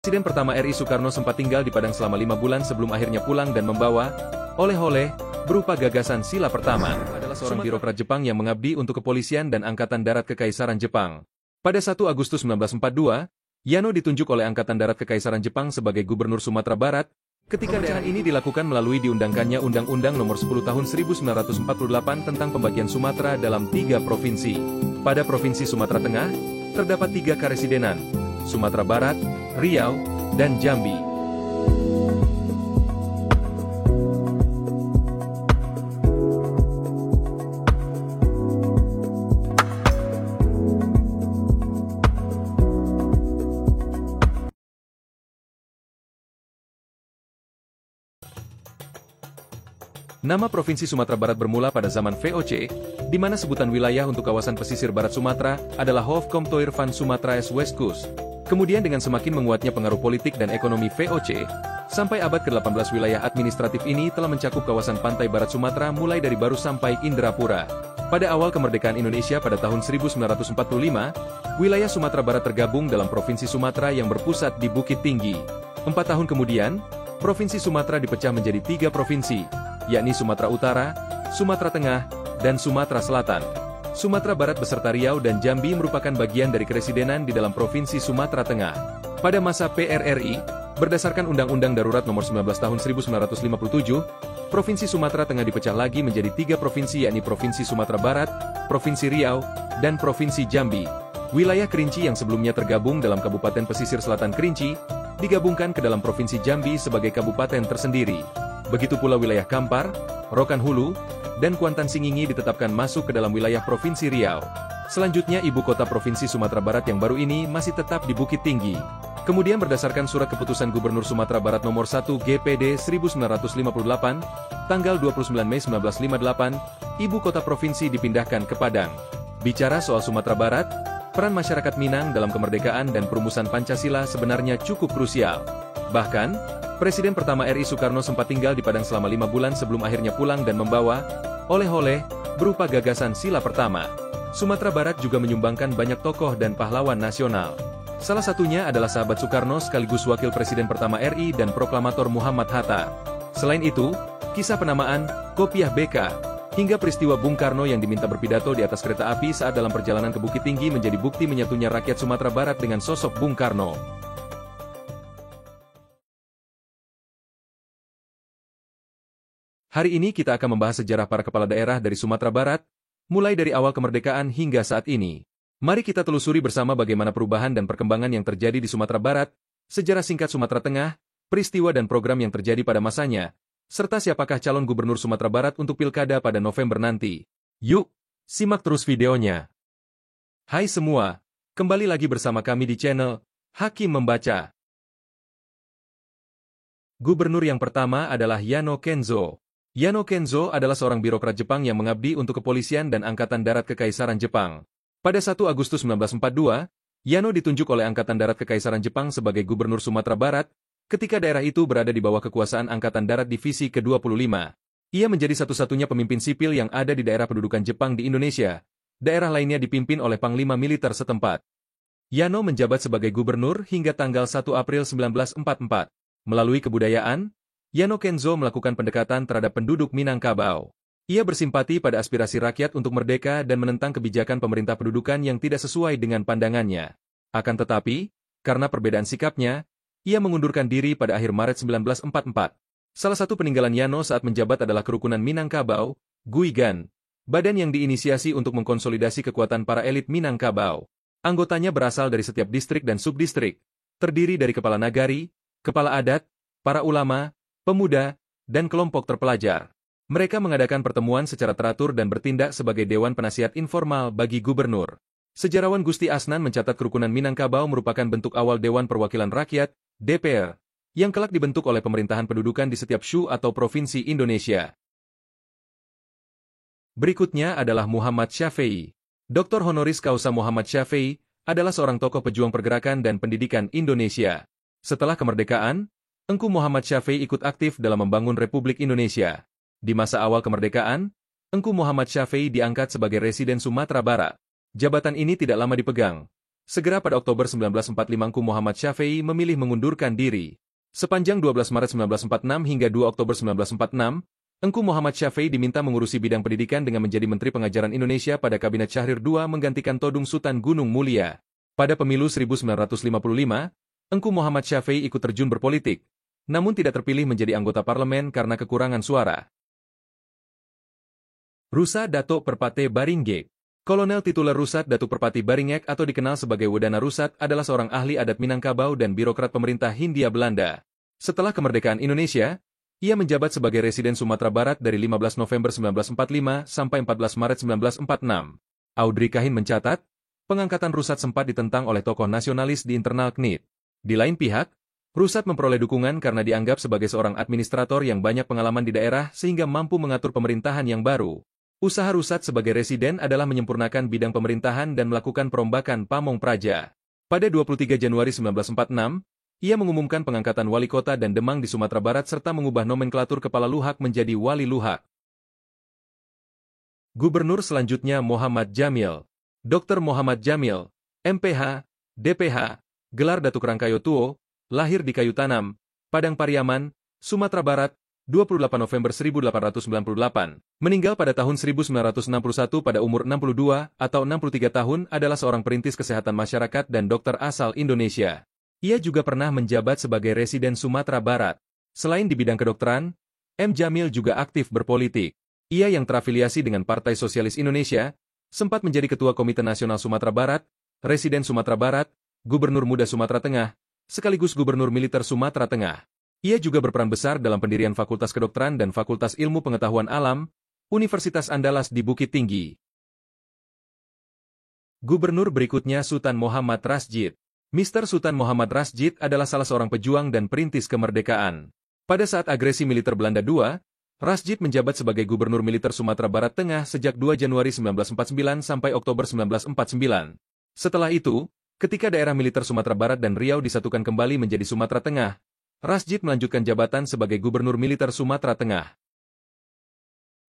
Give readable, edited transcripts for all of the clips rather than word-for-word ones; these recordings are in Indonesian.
Presiden pertama RI Soekarno sempat tinggal di Padang selama 5 bulan sebelum akhirnya pulang dan membawa oleh-oleh berupa gagasan sila pertama. Adalah seorang birokrat Jepang yang mengabdi untuk kepolisian dan Angkatan Darat Kekaisaran Jepang. Pada 1 Agustus 1942, Yano ditunjuk oleh Angkatan Darat Kekaisaran Jepang sebagai Gubernur Sumatera Barat. Ketika daerah ini dilakukan melalui diundangkannya Undang-Undang Nomor 10 Tahun 1948 tentang pembagian Sumatera dalam 3 provinsi. Pada Provinsi Sumatera Tengah, terdapat 3 karesidenan, Sumatera Barat, Riau, dan Jambi. Nama Provinsi Sumatera Barat bermula pada zaman VOC, di mana sebutan wilayah untuk kawasan pesisir barat Sumatera adalah Hoofdkomtoir van Sumatera's West Coast. Kemudian dengan semakin menguatnya pengaruh politik dan ekonomi VOC, sampai abad ke-18 wilayah administratif ini telah mencakup kawasan pantai barat Sumatera mulai dari Baru sampai Indrapura. Pada awal kemerdekaan Indonesia pada tahun 1945, wilayah Sumatera Barat tergabung dalam Provinsi Sumatera yang berpusat di Bukit Tinggi. 4 tahun kemudian, Provinsi Sumatera dipecah menjadi 3 provinsi, yakni Sumatera Utara, Sumatera Tengah, dan Sumatera Selatan. Sumatera Barat beserta Riau dan Jambi merupakan bagian dari keresidenan di dalam Provinsi Sumatera Tengah. Pada masa PRRI, berdasarkan Undang-Undang Darurat Nomor 19 Tahun 1957, Provinsi Sumatera Tengah dipecah lagi menjadi 3 provinsi yakni Provinsi Sumatera Barat, Provinsi Riau, dan Provinsi Jambi. Wilayah Kerinci yang sebelumnya tergabung dalam Kabupaten Pesisir Selatan Kerinci, digabungkan ke dalam Provinsi Jambi sebagai kabupaten tersendiri. Begitu pula wilayah Kampar, Rokan Hulu, dan Kuantan Singingi ditetapkan masuk ke dalam wilayah Provinsi Riau. Selanjutnya ibu kota Provinsi Sumatera Barat yang baru ini masih tetap di Bukit Tinggi. Kemudian berdasarkan Surat Keputusan Gubernur Sumatera Barat Nomor 1 GPD 1958, tanggal 29 Mei 1958, ibu kota provinsi dipindahkan ke Padang. Bicara soal Sumatera Barat, peran masyarakat Minang dalam kemerdekaan dan perumusan Pancasila sebenarnya cukup krusial. Bahkan, Presiden pertama RI Soekarno sempat tinggal di Padang selama 5 bulan sebelum akhirnya pulang dan membawa oleh-oleh berupa gagasan sila pertama. Sumatera Barat juga menyumbangkan banyak tokoh dan pahlawan nasional. Salah satunya adalah sahabat Soekarno sekaligus wakil presiden pertama RI dan proklamator Muhammad Hatta. Selain itu, kisah penamaan, Kopiah BK, hingga peristiwa Bung Karno yang diminta berpidato di atas kereta api saat dalam perjalanan ke Bukit Tinggi menjadi bukti menyatunya rakyat Sumatera Barat dengan sosok Bung Karno. Hari ini kita akan membahas sejarah para kepala daerah dari Sumatera Barat, mulai dari awal kemerdekaan hingga saat ini. Mari kita telusuri bersama bagaimana perubahan dan perkembangan yang terjadi di Sumatera Barat, sejarah singkat Sumatera Tengah, peristiwa dan program yang terjadi pada masanya, serta siapakah calon gubernur Sumatera Barat untuk pilkada pada November nanti. Yuk, simak terus videonya. Hai semua, kembali lagi bersama kami di channel Hakim Membaca. Gubernur yang pertama adalah Yano Kenzo. Yano Kenzo adalah seorang birokrat Jepang yang mengabdi untuk kepolisian dan Angkatan Darat Kekaisaran Jepang. Pada 1 Agustus 1942, Yano ditunjuk oleh Angkatan Darat Kekaisaran Jepang sebagai Gubernur Sumatera Barat, ketika daerah itu berada di bawah kekuasaan Angkatan Darat Divisi ke-25. Ia menjadi satu-satunya pemimpin sipil yang ada di daerah pendudukan Jepang di Indonesia. Daerah lainnya dipimpin oleh Panglima Militer setempat. Yano menjabat sebagai gubernur hingga tanggal 1 April 1944. Melalui kebudayaan, Yano Kenzo melakukan pendekatan terhadap penduduk Minangkabau. Ia bersimpati pada aspirasi rakyat untuk merdeka dan menentang kebijakan pemerintah pendudukan yang tidak sesuai dengan pandangannya. Akan tetapi, karena perbedaan sikapnya, ia mengundurkan diri pada akhir Maret 1944. Salah satu peninggalan Yano saat menjabat adalah Kerukunan Minangkabau, Guigan, badan yang diinisiasi untuk mengkonsolidasi kekuatan para elit Minangkabau. Anggotanya berasal dari setiap distrik dan subdistrik, terdiri dari kepala nagari, kepala adat, para ulama, pemuda, dan kelompok terpelajar. Mereka mengadakan pertemuan secara teratur dan bertindak sebagai dewan penasihat informal bagi gubernur. Sejarawan Gusti Asnan mencatat Kerukunan Minangkabau merupakan bentuk awal Dewan Perwakilan Rakyat, DPR, yang kelak dibentuk oleh pemerintahan pendudukan di setiap SHU atau provinsi Indonesia. Berikutnya adalah Muhammad Syafei. Dr. Honoris Causa Muhammad Syafei adalah seorang tokoh pejuang pergerakan dan pendidikan Indonesia. Setelah kemerdekaan, Engku Muhammad Syafei ikut aktif dalam membangun Republik Indonesia. Di masa awal kemerdekaan, Engku Muhammad Syafei diangkat sebagai Residen Sumatera Barat. Jabatan ini tidak lama dipegang. Segera pada Oktober 1945 Engku Muhammad Syafei memilih mengundurkan diri. Sepanjang 12 Maret 1946 hingga 2 Oktober 1946, Engku Muhammad Syafei diminta mengurusi bidang pendidikan dengan menjadi Menteri Pengajaran Indonesia pada Kabinet Syahrir II menggantikan Todung Sultan Gunung Mulia. Pada pemilu 1955, Engku Muhammad Syafei ikut terjun berpolitik, namun tidak terpilih menjadi anggota parlemen karena kekurangan suara. Rusa Datuk Perpate Baringge. Kolonel tituler Rusat Datuk Perpati Baringek atau dikenal sebagai Wedana Rusat adalah seorang ahli adat Minangkabau dan birokrat pemerintah Hindia Belanda. Setelah kemerdekaan Indonesia, ia menjabat sebagai Residen Sumatera Barat dari 15 November 1945 sampai 14 Maret 1946. Audrey Kahin mencatat, pengangkatan Rusat sempat ditentang oleh tokoh nasionalis di internal KNIT. Di lain pihak, Rusat memperoleh dukungan karena dianggap sebagai seorang administrator yang banyak pengalaman di daerah sehingga mampu mengatur pemerintahan yang baru. Usaha Rusat sebagai residen adalah menyempurnakan bidang pemerintahan dan melakukan perombakan pamong praja. Pada 23 Januari 1946, ia mengumumkan pengangkatan wali kota dan Demang di Sumatera Barat serta mengubah nomenklatur kepala Luhak menjadi wali Luhak. Gubernur selanjutnya Muhammad Jamil. Dr. Muhammad Jamil, MPH, DPH, gelar Datuk Rangkayo Tuo, lahir di Kayu Tanam, Padang Pariaman, Sumatera Barat, 28 November 1898. Meninggal pada tahun 1961 pada umur 62 atau 63 tahun adalah seorang perintis kesehatan masyarakat dan dokter asal Indonesia. Ia juga pernah menjabat sebagai Residen Sumatera Barat. Selain di bidang kedokteran, M. Jamil juga aktif berpolitik. Ia yang terafiliasi dengan Partai Sosialis Indonesia, sempat menjadi Ketua Komite Nasional Sumatera Barat, Residen Sumatera Barat, Gubernur Muda Sumatera Tengah, sekaligus Gubernur Militer Sumatera Tengah. Ia juga berperan besar dalam pendirian Fakultas Kedokteran dan Fakultas Ilmu Pengetahuan Alam, Universitas Andalas di Bukit Tinggi. Gubernur berikutnya Sultan Muhammad Rasjid. Mr. Sultan Muhammad Rasjid adalah salah seorang pejuang dan perintis kemerdekaan. Pada saat agresi militer Belanda II, Rasjid menjabat sebagai Gubernur Militer Sumatera Barat Tengah sejak 2 Januari 1949 sampai Oktober 1949. Setelah itu, ketika daerah militer Sumatera Barat dan Riau disatukan kembali menjadi Sumatera Tengah, Rasjid melanjutkan jabatan sebagai Gubernur Militer Sumatera Tengah.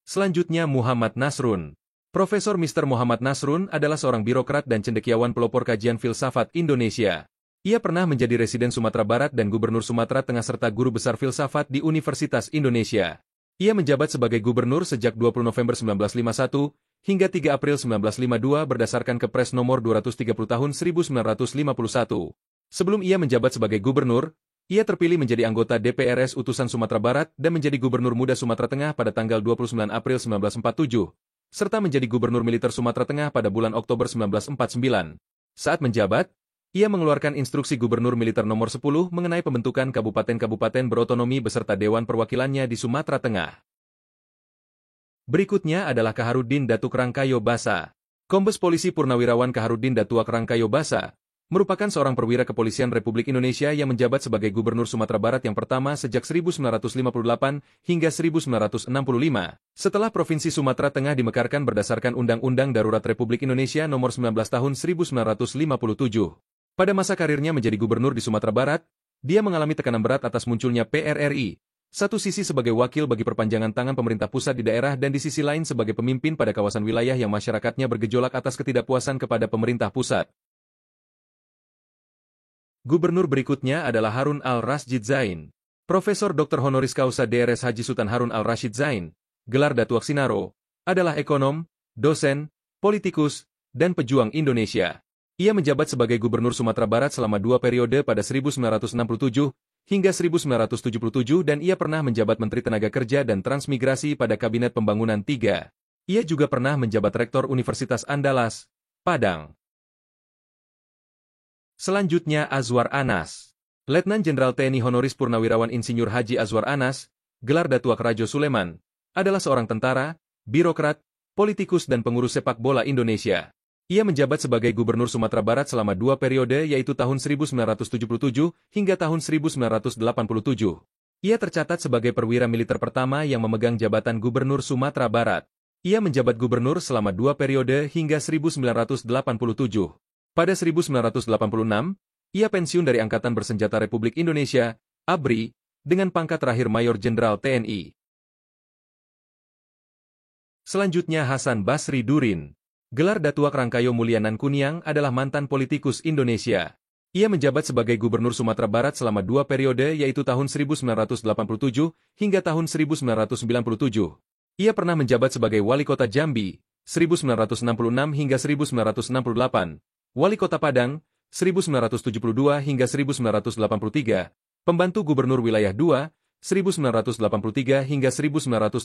Selanjutnya Muhammad Nasrun. Profesor Mr. Muhammad Nasrun adalah seorang birokrat dan cendekiawan pelopor kajian filsafat Indonesia. Ia pernah menjadi Residen Sumatera Barat dan Gubernur Sumatera Tengah serta Guru Besar Filsafat di Universitas Indonesia. Ia menjabat sebagai Gubernur sejak 20 November 1951 hingga 3 April 1952 berdasarkan Kepres nomor 230 tahun 1951. Sebelum ia menjabat sebagai Gubernur, ia terpilih menjadi anggota DPRS Utusan Sumatera Barat dan menjadi Gubernur Muda Sumatera Tengah pada tanggal 29 April 1947, serta menjadi Gubernur Militer Sumatera Tengah pada bulan Oktober 1949. Saat menjabat, ia mengeluarkan instruksi Gubernur Militer nomor 10 mengenai pembentukan kabupaten-kabupaten berotonomi beserta Dewan Perwakilannya di Sumatera Tengah. Berikutnya adalah Kaharudin Datuk Rangkayo Basa. Kombes Polisi Purnawirawan Kaharudin Datuk Rangkayo Basa merupakan seorang perwira kepolisian Republik Indonesia yang menjabat sebagai Gubernur Sumatera Barat yang pertama sejak 1958 hingga 1965. Setelah Provinsi Sumatera Tengah dimekarkan berdasarkan Undang-Undang Darurat Republik Indonesia Nomor 19 Tahun 1957. Pada masa karirnya menjadi gubernur di Sumatera Barat, dia mengalami tekanan berat atas munculnya PRRI. Satu sisi sebagai wakil bagi perpanjangan tangan pemerintah pusat di daerah dan di sisi lain sebagai pemimpin pada kawasan wilayah yang masyarakatnya bergejolak atas ketidakpuasan kepada pemerintah pusat. Gubernur berikutnya adalah Harun Al-Rashid Zain. Profesor Dr. Honoris Causa DRS Haji Sultan Harun Al-Rashid Zain, gelar Datu Aksinaro, adalah ekonom, dosen, politikus, dan pejuang Indonesia. Ia menjabat sebagai Gubernur Sumatera Barat selama 2 periode pada 1967 hingga 1977 dan ia pernah menjabat Menteri Tenaga Kerja dan Transmigrasi pada Kabinet Pembangunan III. Ia juga pernah menjabat Rektor Universitas Andalas, Padang. Selanjutnya Azwar Anas. Letnan Jenderal TNI Honoris Purnawirawan Insinyur Haji Azwar Anas, gelar Datuak Rajo Suleman, adalah seorang tentara, birokrat, politikus dan pengurus sepak bola Indonesia. Ia menjabat sebagai Gubernur Sumatera Barat selama 2 periode yaitu tahun 1977 hingga tahun 1987. Ia tercatat sebagai perwira militer pertama yang memegang jabatan Gubernur Sumatera Barat. Ia menjabat gubernur selama 2 periode hingga 1987. Pada 1986, ia pensiun dari Angkatan Bersenjata Republik Indonesia, ABRI, dengan pangkat terakhir Mayor Jenderal TNI. Selanjutnya Hasan Basri Durin. Gelar Datuak Rangkayo Mulyanan Kuniang adalah mantan politikus Indonesia. Ia menjabat sebagai Gubernur Sumatera Barat selama 2 periode yaitu tahun 1987 hingga tahun 1997. Ia pernah menjabat sebagai Wali Kota Jambi, 1966 hingga 1968, Wali Kota Padang, 1972 hingga 1983, Pembantu Gubernur Wilayah 2, 1983 hingga 1987,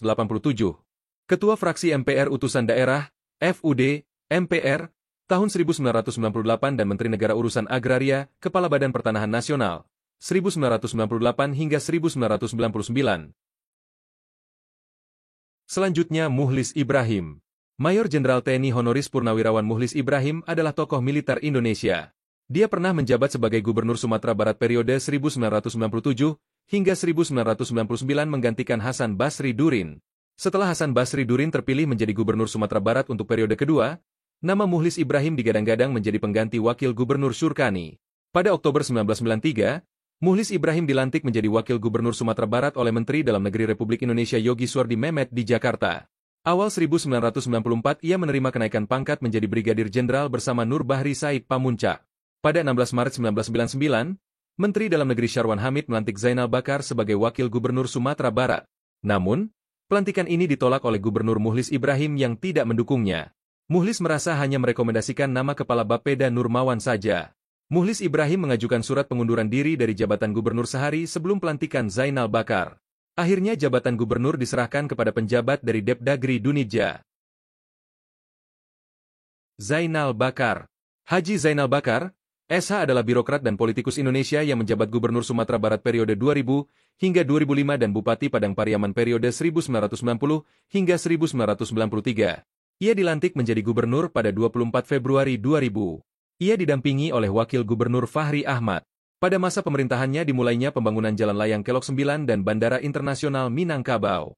Ketua Fraksi MPR Utusan Daerah, FUD, MPR, tahun 1998 dan Menteri Negara Urusan Agraria, Kepala Badan Pertanahan Nasional, 1998 hingga 1999. Selanjutnya Muhlis Ibrahim. Mayor Jenderal TNI Honoris Purnawirawan Muhlis Ibrahim adalah tokoh militer Indonesia. Dia pernah menjabat sebagai Gubernur Sumatera Barat periode 1997 hingga 1999 menggantikan Hasan Basri Durin. Setelah Hasan Basri Durin terpilih menjadi Gubernur Sumatera Barat untuk periode kedua, nama Muhlis Ibrahim digadang-gadang menjadi pengganti Wakil Gubernur Syurkani. Pada Oktober 1993, Muhlis Ibrahim dilantik menjadi Wakil Gubernur Sumatera Barat oleh Menteri Dalam Negeri Republik Indonesia Yogi Suardi Memet di Jakarta. Awal 1994 ia menerima kenaikan pangkat menjadi Brigadir Jenderal bersama Nur Bahri Said Pamuncak. Pada 16 Maret 1999, Menteri Dalam Negeri Syarwan Hamid melantik Zainal Bakar sebagai Wakil Gubernur Sumatera Barat. Namun, pelantikan ini ditolak oleh Gubernur Muhlis Ibrahim yang tidak mendukungnya. Muhlis merasa hanya merekomendasikan nama Kepala Bapeda Nurmawan saja. Muhlis Ibrahim mengajukan surat pengunduran diri dari jabatan gubernur sehari sebelum pelantikan Zainal Bakar. Akhirnya jabatan gubernur diserahkan kepada penjabat dari Depdagri Dunija. Zainal Bakar. Haji Zainal Bakar, SH adalah birokrat dan politikus Indonesia yang menjabat Gubernur Sumatera Barat periode 2000 hingga 2005 dan Bupati Padang Pariaman periode 1990 hingga 1993. Ia dilantik menjadi gubernur pada 24 Februari 2000. Ia didampingi oleh Wakil Gubernur Fahri Ahmad. Pada masa pemerintahannya dimulainya pembangunan Jalan Layang Kelok 9 dan Bandara Internasional Minangkabau.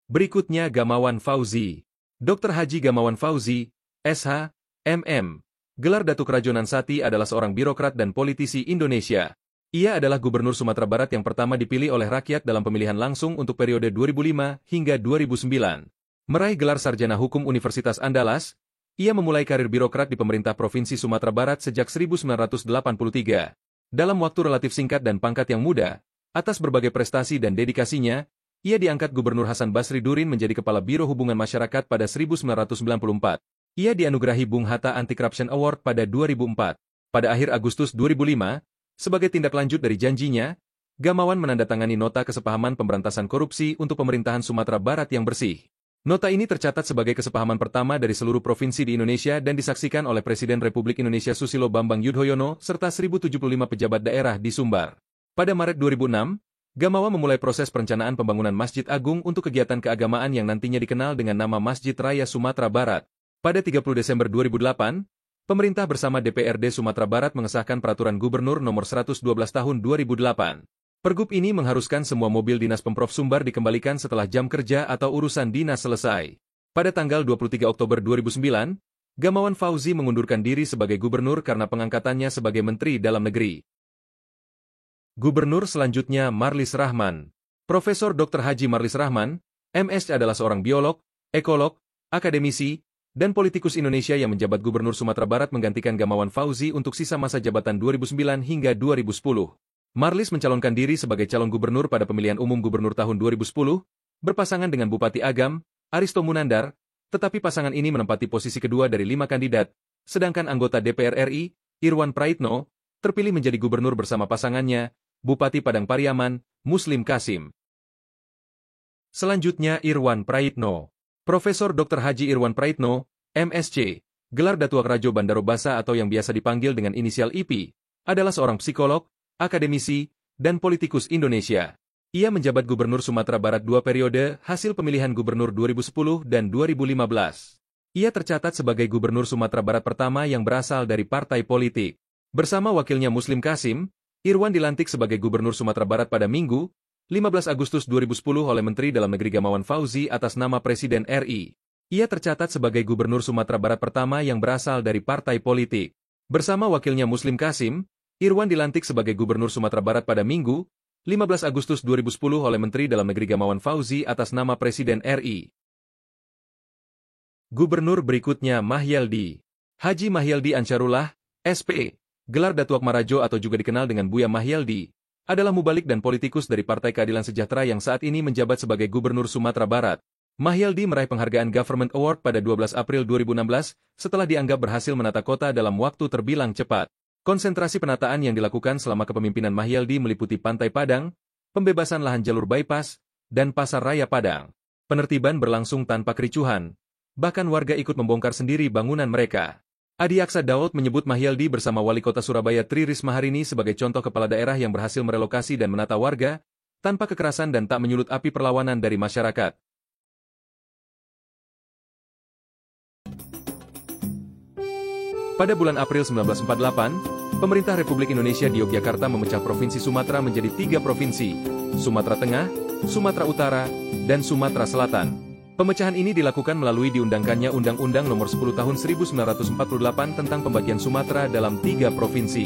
Berikutnya Gamawan Fauzi. Dr. Haji Gamawan Fauzi, SH, MM. Gelar Datuk Rajonan Sati adalah seorang birokrat dan politisi Indonesia. Ia adalah Gubernur Sumatera Barat yang pertama dipilih oleh rakyat dalam pemilihan langsung untuk periode 2005 hingga 2009. Meraih gelar Sarjana Hukum Universitas Andalas, ia memulai karir birokrat di pemerintah Provinsi Sumatera Barat sejak 1983. Dalam waktu relatif singkat dan pangkat yang muda, atas berbagai prestasi dan dedikasinya, ia diangkat Gubernur Hasan Basri Durin menjadi Kepala Biro Hubungan Masyarakat pada 1994. Ia dianugerahi Bung Hatta Anti-Corruption Award pada 2004. Pada akhir Agustus 2005, sebagai tindak lanjut dari janjinya, Gamawan menandatangani Nota Kesepahaman Pemberantasan Korupsi untuk Pemerintahan Sumatera Barat yang bersih. Nota ini tercatat sebagai kesepahaman pertama dari seluruh provinsi di Indonesia dan disaksikan oleh Presiden Republik Indonesia Susilo Bambang Yudhoyono serta 1075 pejabat daerah di Sumbar. Pada Maret 2006, Gamawan memulai proses perencanaan pembangunan Masjid Agung untuk kegiatan keagamaan yang nantinya dikenal dengan nama Masjid Raya Sumatera Barat. Pada 30 Desember 2008, pemerintah bersama DPRD Sumatera Barat mengesahkan Peraturan Gubernur Nomor 112 Tahun 2008. Pergub ini mengharuskan semua mobil dinas Pemprov Sumbar dikembalikan setelah jam kerja atau urusan dinas selesai. Pada tanggal 23 Oktober 2009, Gamawan Fauzi mengundurkan diri sebagai gubernur karena pengangkatannya sebagai Menteri Dalam Negeri. Gubernur selanjutnya Marlis Rahman. Profesor Dr. Haji Marlis Rahman, MS adalah seorang biolog, ekolog, akademisi, dan politikus Indonesia yang menjabat Gubernur Sumatera Barat menggantikan Gamawan Fauzi untuk sisa masa jabatan 2009 hingga 2010. Marlis mencalonkan diri sebagai calon gubernur pada pemilihan umum gubernur tahun 2010, berpasangan dengan Bupati Agam, Aristo Munandar, tetapi pasangan ini menempati posisi kedua dari 5 kandidat, sedangkan anggota DPR RI, Irwan Praitno, terpilih menjadi gubernur bersama pasangannya, Bupati Padang Pariaman, Muslim Kasim. Selanjutnya Irwan Praitno. Profesor Dr. Haji Irwan Praitno, MSc, gelar Datuak Rajo Bandaro Basa atau yang biasa dipanggil dengan inisial IP, adalah seorang psikolog, akademisi, dan politikus Indonesia. Ia menjabat Gubernur Sumatera Barat 2 periode hasil pemilihan gubernur 2010 dan 2015. Ia tercatat sebagai Gubernur Sumatera Barat pertama yang berasal dari partai politik. Bersama wakilnya Muslim Kasim, Irwan dilantik sebagai Gubernur Sumatera Barat pada Minggu, 15 Agustus 2010 oleh Menteri Dalam Negeri Gamawan Fauzi atas nama Presiden RI. Ia tercatat sebagai Gubernur Sumatera Barat pertama yang berasal dari partai politik. Bersama wakilnya Muslim Kasim, Irwan dilantik sebagai Gubernur Sumatera Barat pada Minggu, 15 Agustus 2010 oleh Menteri Dalam Negeri Gamawan Fauzi atas nama Presiden RI. Gubernur berikutnya Mahyeldi. Haji Mahyeldi Ansarullah, SP, gelar Datuak Marajo atau juga dikenal dengan Buya Mahyeldi, adalah mubalik dan politikus dari Partai Keadilan Sejahtera yang saat ini menjabat sebagai Gubernur Sumatera Barat. Mahyeldi meraih penghargaan Government Award pada 12 April 2016 setelah dianggap berhasil menata kota dalam waktu terbilang cepat. Konsentrasi penataan yang dilakukan selama kepemimpinan Mahyeldi meliputi Pantai Padang, pembebasan lahan jalur bypass, dan Pasar Raya Padang. Penertiban berlangsung tanpa kericuhan, bahkan warga ikut membongkar sendiri bangunan mereka. Adi Aksa Daud menyebut Mahyeldi bersama Wali Kota Surabaya Tri Risma hari ini sebagai contoh kepala daerah yang berhasil merelokasi dan menata warga, tanpa kekerasan dan tak menyulut api perlawanan dari masyarakat. Pada bulan April 1948, pemerintah Republik Indonesia di Yogyakarta memecah Provinsi Sumatera menjadi 3 provinsi, Sumatera Tengah, Sumatera Utara, dan Sumatera Selatan. Pemecahan ini dilakukan melalui diundangkannya Undang-Undang Nomor 10 Tahun 1948 tentang pembagian Sumatera dalam 3 provinsi.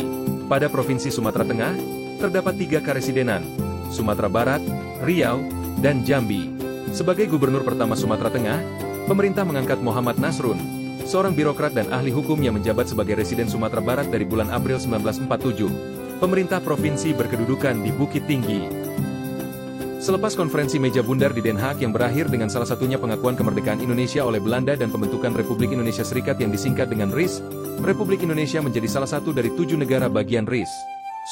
Pada Provinsi Sumatera Tengah, terdapat 3 karesidenan, Sumatera Barat, Riau, dan Jambi. Sebagai gubernur pertama Sumatera Tengah, pemerintah mengangkat Muhammad Nasrun, seorang birokrat dan ahli hukum yang menjabat sebagai residen Sumatera Barat dari bulan April 1947. Pemerintah provinsi berkedudukan di Bukit Tinggi. Selepas konferensi meja bundar di Den Haag yang berakhir dengan salah satunya pengakuan kemerdekaan Indonesia oleh Belanda dan pembentukan Republik Indonesia Serikat yang disingkat dengan RIS, Republik Indonesia menjadi salah satu dari 7 negara bagian RIS.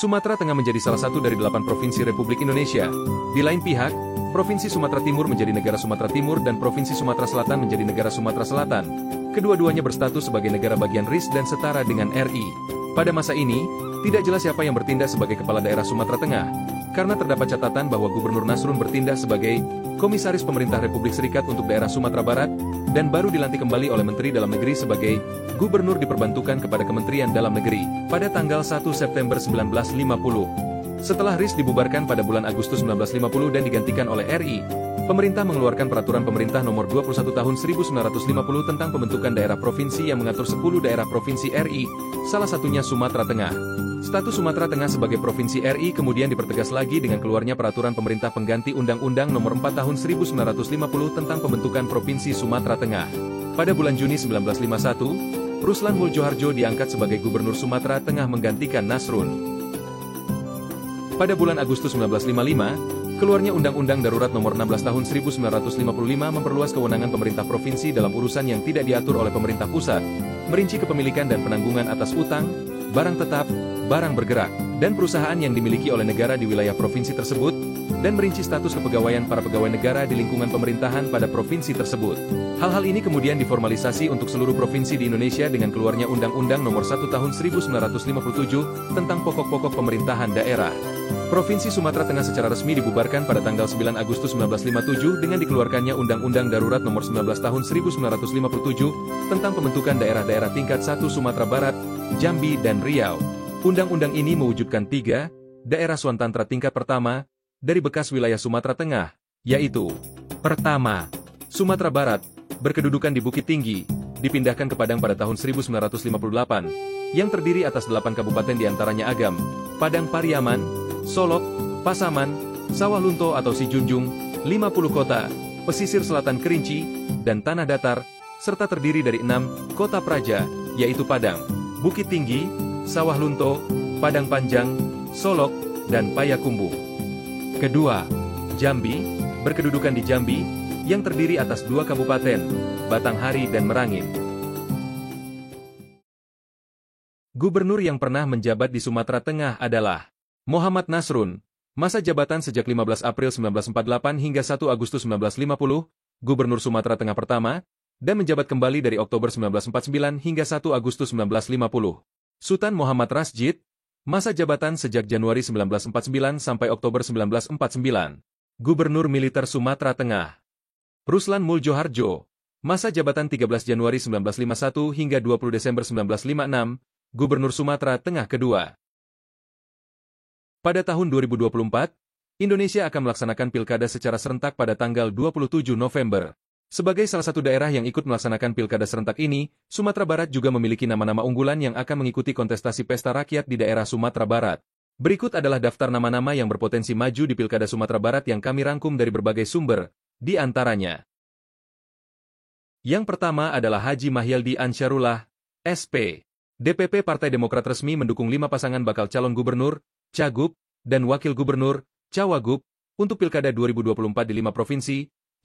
Sumatera Tengah menjadi salah satu dari 8 provinsi Republik Indonesia. Di lain pihak, Provinsi Sumatera Timur menjadi negara Sumatera Timur dan Provinsi Sumatera Selatan menjadi negara Sumatera Selatan. Kedua-duanya berstatus sebagai negara bagian RIS dan setara dengan RI. Pada masa ini, tidak jelas siapa yang bertindak sebagai kepala daerah Sumatera Tengah, karena terdapat catatan bahwa Gubernur Nasrun bertindak sebagai Komisaris Pemerintah Republik Serikat untuk daerah Sumatera Barat, dan baru dilantik kembali oleh Menteri Dalam Negeri sebagai Gubernur diperbantukan kepada Kementerian Dalam Negeri pada tanggal 1 September 1950. Setelah RIS dibubarkan pada bulan Agustus 1950 dan digantikan oleh RI, pemerintah mengeluarkan Peraturan Pemerintah Nomor 21 Tahun 1950 tentang pembentukan daerah provinsi yang mengatur 10 daerah provinsi RI, salah satunya Sumatera Tengah. Status Sumatera Tengah sebagai provinsi RI kemudian dipertegas lagi dengan keluarnya Peraturan Pemerintah Pengganti Undang-Undang Nomor 4 Tahun 1950 tentang pembentukan Provinsi Sumatera Tengah. Pada bulan Juni 1951, Ruslan Muljoharjo diangkat sebagai Gubernur Sumatera Tengah menggantikan Nasrun. Pada bulan Agustus 1955, keluarnya Undang-Undang Darurat Nomor 16 Tahun 1955 memperluas kewenangan pemerintah provinsi dalam urusan yang tidak diatur oleh pemerintah pusat, merinci kepemilikan dan penanggungan atas utang, barang tetap, barang bergerak, dan perusahaan yang dimiliki oleh negara di wilayah provinsi tersebut, dan merinci status kepegawaian para pegawai negara di lingkungan pemerintahan pada provinsi tersebut. Hal-hal ini kemudian diformalisasi untuk seluruh provinsi di Indonesia dengan keluarnya Undang-Undang Nomor 1 Tahun 1957 tentang pokok-pokok pemerintahan daerah. Provinsi Sumatera Tengah secara resmi dibubarkan pada tanggal 9 Agustus 1957 dengan dikeluarkannya Undang-Undang Darurat Nomor 19 Tahun 1957 tentang pembentukan daerah-daerah tingkat 1 Sumatera Barat, Jambi, dan Riau. Undang-undang ini mewujudkan 3 daerah Swantantra tingkat pertama dari bekas wilayah Sumatera Tengah, yaitu: pertama, Sumatera Barat, berkedudukan di Bukit Tinggi, dipindahkan ke Padang pada tahun 1958, yang terdiri atas 8 kabupaten diantaranya Agam, Padang Pariaman, Solok, Pasaman, Sawah Lunto atau Sijunjung, 50 kota, pesisir selatan Kerinci, dan Tanah Datar, serta terdiri dari 6 kota praja, yaitu Padang, Bukit Tinggi, Sawah Lunto, Padang Panjang, Solok, dan Payakumbuh. Kedua, Jambi, berkedudukan di Jambi, yang terdiri atas 2 kabupaten, Batanghari dan Merangin. Gubernur yang pernah menjabat di Sumatera Tengah adalah Muhammad Nasrun, masa jabatan sejak 15 April 1948 hingga 1 Agustus 1950, Gubernur Sumatera Tengah pertama, dan menjabat kembali dari Oktober 1949 hingga 1 Agustus 1950. Sultan Muhammad Rasjid, masa jabatan sejak Januari 1949 sampai Oktober 1949, Gubernur Militer Sumatera Tengah. Ruslan Muljoharjo, masa jabatan 13 Januari 1951 hingga 20 Desember 1956, Gubernur Sumatera Tengah kedua. Pada tahun 2024, Indonesia akan melaksanakan pilkada secara serentak pada tanggal 27 November. Sebagai salah satu daerah yang ikut melaksanakan pilkada serentak ini, Sumatera Barat juga memiliki nama-nama unggulan yang akan mengikuti kontestasi pesta rakyat di daerah Sumatera Barat. Berikut adalah daftar nama-nama yang berpotensi maju di pilkada Sumatera Barat yang kami rangkum dari berbagai sumber, di antaranya Yang pertama adalah Haji Mahyaldi Ansyarullah, SP. DPP Partai Demokrat resmi mendukung 5 pasangan bakal calon gubernur, cagup, dan wakil gubernur, cawagup, untuk Pilkada 2024 di 5 provinsi,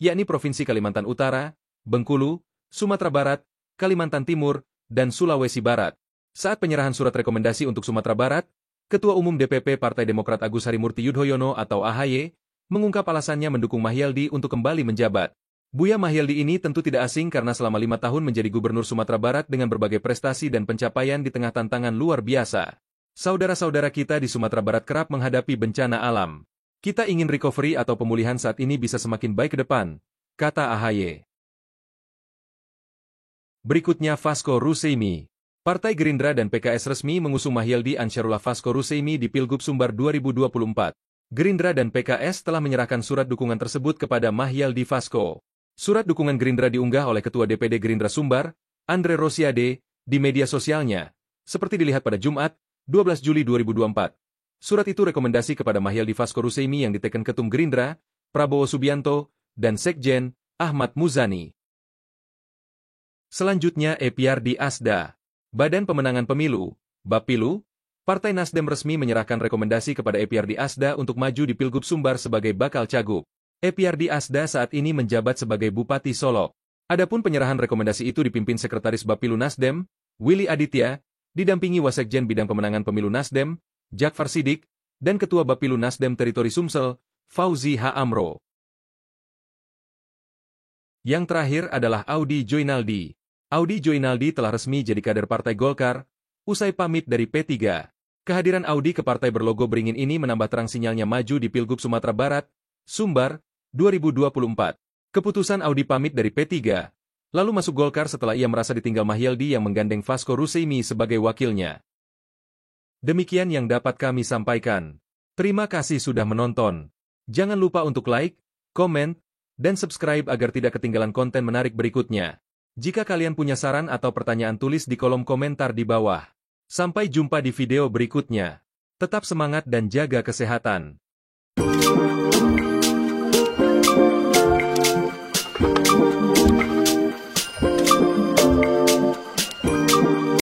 yakni Provinsi Kalimantan Utara, Bengkulu, Sumatera Barat, Kalimantan Timur, dan Sulawesi Barat. Saat penyerahan surat rekomendasi untuk Sumatera Barat, Ketua Umum DPP Partai Demokrat Agus Harimurti Yudhoyono atau AHY, mengungkap alasannya mendukung Mahyaldi untuk kembali menjabat. Buya Mahyaldi ini tentu tidak asing karena selama 5 tahun menjadi Gubernur Sumatera Barat dengan berbagai prestasi dan pencapaian di tengah tantangan luar biasa. Saudara-saudara kita di Sumatera Barat kerap menghadapi bencana alam. Kita ingin recovery atau pemulihan saat ini bisa semakin baik ke depan, kata AHY. Berikutnya Vasco Russeimi. Partai Gerindra dan PKS resmi mengusung Mahyaldi Ansyarullah Vasco Russeimi di Pilgub Sumbar 2024. Gerindra dan PKS telah menyerahkan surat dukungan tersebut kepada Mahyaldi Vasco. Surat dukungan Gerindra diunggah oleh Ketua DPD Gerindra Sumbar, Andre Rosiade, di media sosialnya, seperti dilihat pada Jumat, 12 Juli 2024. Surat itu rekomendasi kepada Mahyaldi Vasco Russeimi yang diteken Ketum Gerindra, Prabowo Subianto, dan Sekjen, Ahmad Muzani. Selanjutnya Epyardi Asda. Badan Pemenangan Pemilu, Bapilu, Partai Nasdem resmi menyerahkan rekomendasi kepada Epyardi Asda untuk maju di Pilgub Sumbar sebagai bakal cagup. Epyardi Asda saat ini menjabat sebagai Bupati Solok. Adapun penyerahan rekomendasi itu dipimpin Sekretaris Bapilu Nasdem, Willy Aditya, didampingi Wasekjen Bidang Pemenangan Pemilu Nasdem, Jakfar Sidik, dan Ketua Bapilu Nasdem Teritori Sumsel, Fauzi H. Amro. Yang terakhir adalah Audi Joinaldi. Audi Joinaldi telah resmi jadi kader Partai Golkar, usai pamit dari P3. Kehadiran Audi ke partai berlogo beringin ini menambah terang sinyalnya maju di Pilgub Sumatera Barat, Sumbar, 2024. Keputusan Audi pamit dari P3, lalu masuk Golkar setelah ia merasa ditinggal Mahyaldi yang menggandeng Vasco Russeimi sebagai wakilnya. Demikian yang dapat kami sampaikan. Terima kasih sudah menonton. Jangan lupa untuk like, komen, dan subscribe agar tidak ketinggalan konten menarik berikutnya. Jika kalian punya saran atau pertanyaan tulis di kolom komentar di bawah. Sampai jumpa di video berikutnya. Tetap semangat dan jaga kesehatan.